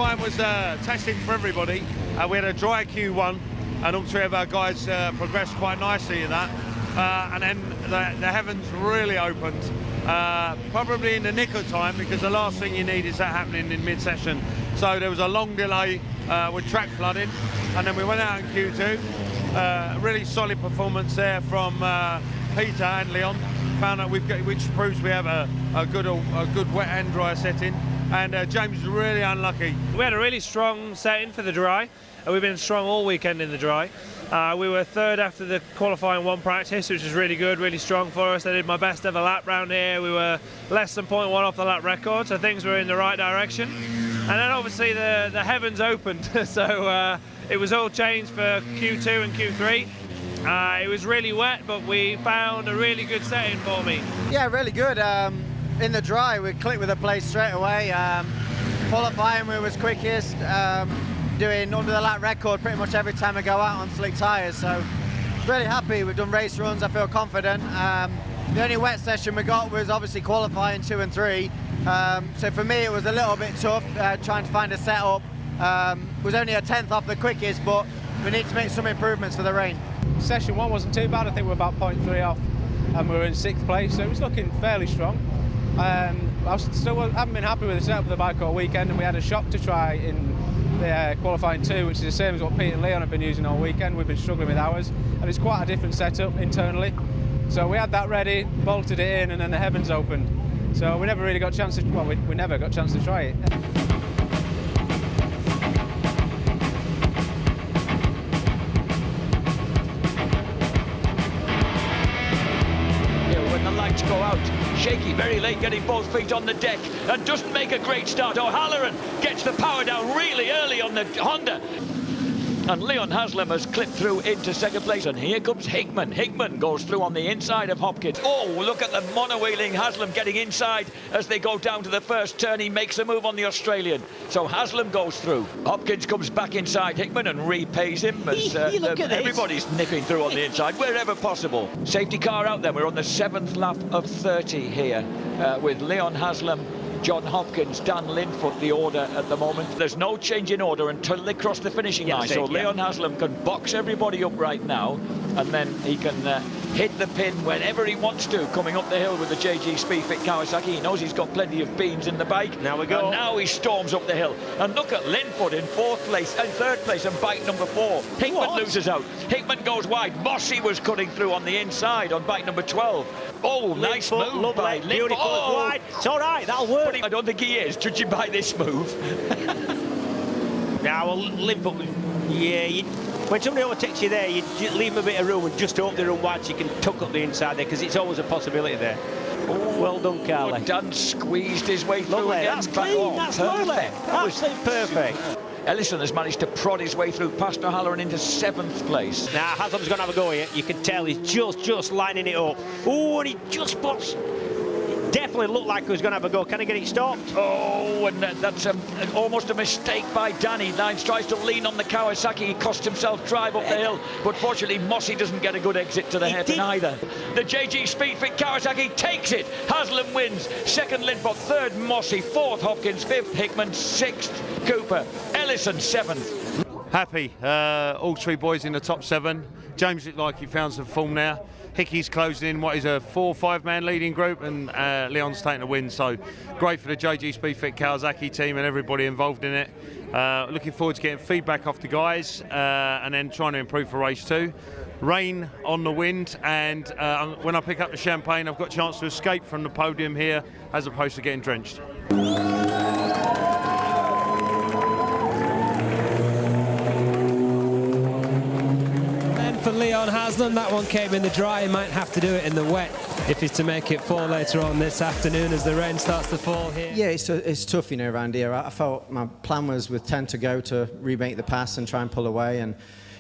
qualifying was testing for everybody. We had a dry Q1, and all three of our guys progressed quite nicely in that. And then the heavens really opened, probably in the nick of time, because the last thing you need is that happening in mid-session. So there was a long delay with track flooding, and then we went out in Q2. Really solid performance there from Peter and Leon. Found out which proves we have a good wet and dry setting. And James is really unlucky. We had a really strong setting for the dry, and we've been strong all weekend in the dry. We were third after the qualifying one practice, which was really good, really strong for us. I did my best ever lap round here. We were less than 0.1 off the lap record, so things were in the right direction. And then obviously the heavens opened, so it was all changed for Q2 and Q3. It was really wet, but we found a really good setting for me. Yeah, really good. In the dry, we clicked with the place straight away. Qualifying, we was quickest. Doing under the lap record pretty much every time I go out on slick tyres, so really happy. We've done race runs, I feel confident. The only wet session we got was obviously qualifying 2 and 3, so for me it was a little bit tough trying to find a setup. Was only a 10th off the quickest, but we need to make some improvements for the rain. Session 1 wasn't too bad. I think we were about 0.3 off, and we were in 6th place, so it was looking fairly strong. I haven't been happy with the setup of the bike all weekend, and we had a shock to try in the qualifying 2, which is the same as what Pete and Leon have been using all weekend. We've been struggling with ours, and it's quite a different setup internally. So we had that ready, bolted it in, and then the heavens opened. So we never really got a chance to, well, we never got a chance to try it. Go out, shaky, very late, getting both feet on the deck, and doesn't make a great start. O'Halloran gets the power down really early on the Honda, and Leon Haslam has clipped through into 2nd place, and here comes Hickman. Hickman goes through on the inside of Hopkins. Oh, look at the monowheeling Haslam getting inside as they go down to the first turn. He makes a move on the Australian, so Haslam goes through. Hopkins comes back inside Hickman and repays him as everybody's nipping through on the inside wherever possible. Safety car out there. We're on the 7th lap of 30 here with Leon Haslam, John Hopkins, Dan Linfoot, the order at the moment. There's no change in order until they cross the finishing line. So Leon Haslam can box everybody up right now, and then he can hit the pin whenever he wants to, coming up the hill with the JG Speedfit Kawasaki. He knows he's got plenty of beans in the bike. Now we go. And now he storms up the hill. And look at Linfoot in 4th place and 3rd place and bike number 4. Hickman loses out. Hickman goes wide. Mossy was cutting through on the inside on bike number 12. Oh, nice move by Linfoot. Beautiful, wide. It's all right, that'll work. I don't think he is, judging by this move. Now, well, Linfoot, yeah, when somebody overtakes you there, you leave them a bit of room and just open the room wide so you can tuck up the inside there, because it's always a possibility there. Oh, well done, Carly. Dan squeezed his way through. Lovely, again. that's clean, that's lovely. Absolutely perfect. Ellison has managed to prod his way through past O'Halloran into 7th place. Now, Haslam's going to have a go here. You can tell he's just lining it up. Oh, and he just spots. Definitely looked like he was going to have a go. Can he get it stopped? Oh, and that's almost a mistake by Danny. Nines tries to lean on the Kawasaki. He cost himself drive up the hill, but fortunately Mossy doesn't get a good exit to the hairpin either. The JG Speedfit Kawasaki takes it. Haslam wins. 2nd Linfoot, 3rd Mossy, 4th Hopkins, 5th Hickman, 6th Cooper, Ellison 7th. Happy, all 3 boys in the top 7. James looked like he found some form now. Hickey's closing in what is a 4 or 5 man leading group, and Leon's taking the win, so great for the JG Speedfit Kawasaki team and everybody involved in it. Looking forward to getting feedback off the guys and then trying to improve for race 2. Rain on the wind, and when I pick up the champagne I've got a chance to escape from the podium here as opposed to getting drenched. For Leon Haslam, that one came in the dry. He might have to do it in the wet if he's to make it 4 later on this afternoon as the rain starts to fall here. Yeah, it's tough, you know, around here. I felt my plan was with 10 to go to remake the pass and try and pull away, and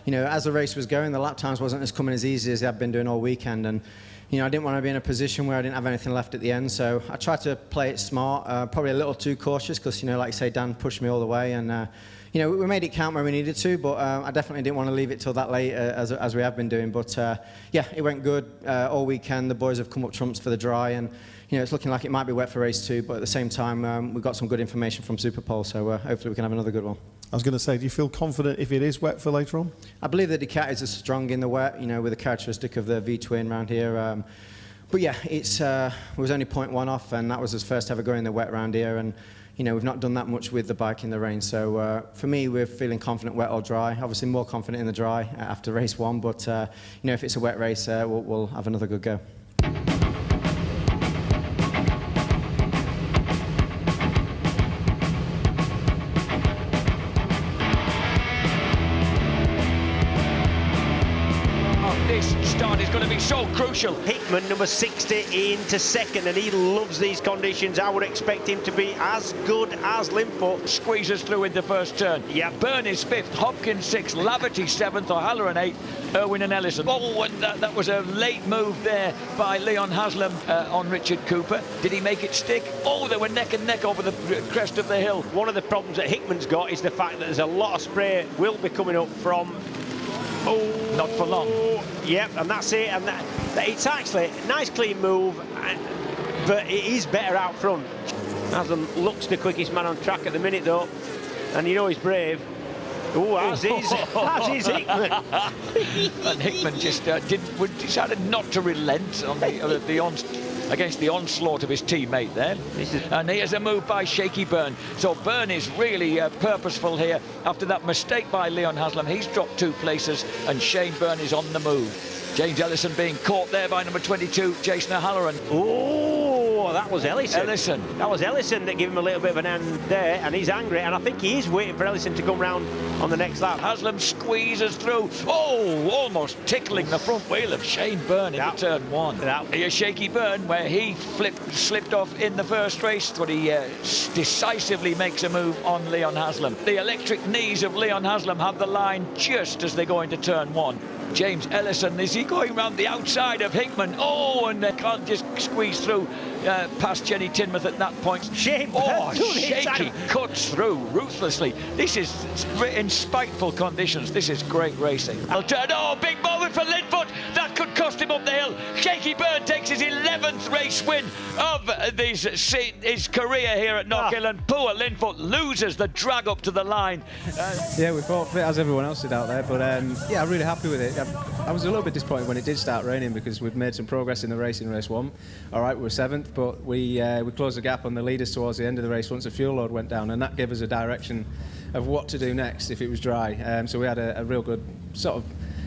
you know, as the race was going, the lap times wasn't coming as easy as they had been doing all weekend, and you know, I didn't want to be in a position where I didn't have anything left at the end, so I tried to play it smart, probably a little too cautious because, you know, like you say, Dan pushed me all the way, and you know, we made it count where we needed to, but I definitely didn't want to leave it till that late as we have been doing. But yeah, it went good all weekend. The boys have come up trumps for the dry, and you know, it's looking like it might be wet for race 2, but at the same time, we've got some good information from Superpole, so hopefully we can have another good one. I was going to say, do you feel confident if it is wet for later on? I believe the Ducatis are strong in the wet, you know, with the characteristic of the V-twin around here. But yeah, it was only 0.1 off, and that was his first ever going in the wet around here. And you know, we've not done that much with the bike in the rain. So for me, we're feeling confident wet or dry. Obviously, more confident in the dry after race 1. But you know, if it's a wet race, we'll have another good go. This start is going to be so crucial. Hickman, number 60, into second, and he loves these conditions. I would expect him to be as good as Linfoot. Squeezes through in the first turn. Yeah. Byrne is 5th, Hopkins 6th, Laverty 7th, O'Halloran 8th, Irwin and Ellison. Oh, and that was a late move there by Leon Haslam on Richard Cooper. Did he make it stick? Oh, they were neck and neck over the crest of the hill. One of the problems that Hickman's got is the fact that there's a lot of spray will be coming up from... Oh, not for long. Yep, and that's it. And that it's actually a nice clean move, but it is better out front. Haslam looks the quickest man on track at the minute, though, and you know he's brave. Oh, as is Hickman. And Hickman just decided not to relent on against the onslaught of his teammate there. And here's a move by Shaky Byrne. So Byrne is really purposeful here. After that mistake by Leon Haslam, he's dropped 2 places, and Shane Byrne is on the move. James Ellison being caught there by number 22, Jason O'Halloran. Oh, that was Ellison. That was Ellison that gave him a little bit of an end there, and he's angry, and I think he is waiting for Ellison to come round on the next lap. Haslam squeezes through. Oh, almost tickling the front wheel of Shane Byrne into turn 1. Here's Shaky Byrne, where he slipped off in the first race, but he decisively makes a move on Leon Haslam. The electric knees of Leon Haslam have the line just as they go into turn 1. James Ellison, is he going round the outside of Hickman? Oh, and they can't just squeeze through past Jenny Tinmouth at that point. Shaky cuts through ruthlessly. This is in spiteful conditions. This is great racing. Oh, big moment for Linfoot. That could cost him up the hill. Shaky Byrne takes his 11th race win of his career here at Knockhill, and poor Linfoot loses the drag up to the line. Yeah, we fought fit as everyone else did out there, but yeah, I'm really happy with it. I was a little bit disappointed when it did start raining because we'd made some progress in the race in race 1. All right, we were 7th, but we closed the gap on the leaders towards the end of the race once the fuel load went down, and that gave us a direction of what to do next if it was dry. So we had a real good sort of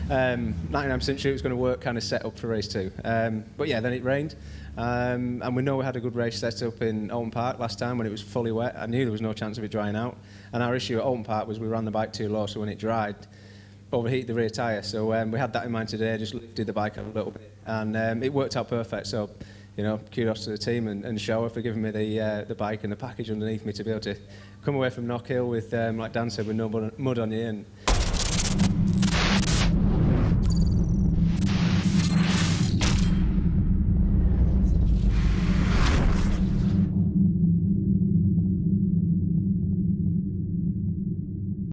99% sure it was going to work kind of set up for race 2. But yeah, then it rained. And we know we had a good race set up in Alton Park last time when it was fully wet. I knew there was no chance of it drying out. And our issue at Alton Park was we ran the bike too low, so when it dried, overheated the rear tyre. So we had that in mind today, just lifted the bike up a little bit. And it worked out perfect. So, you know, kudos to the team and Showa for giving me the bike and the package underneath me to be able to come away from Knockhill with, like Dan said, with no mud on you. And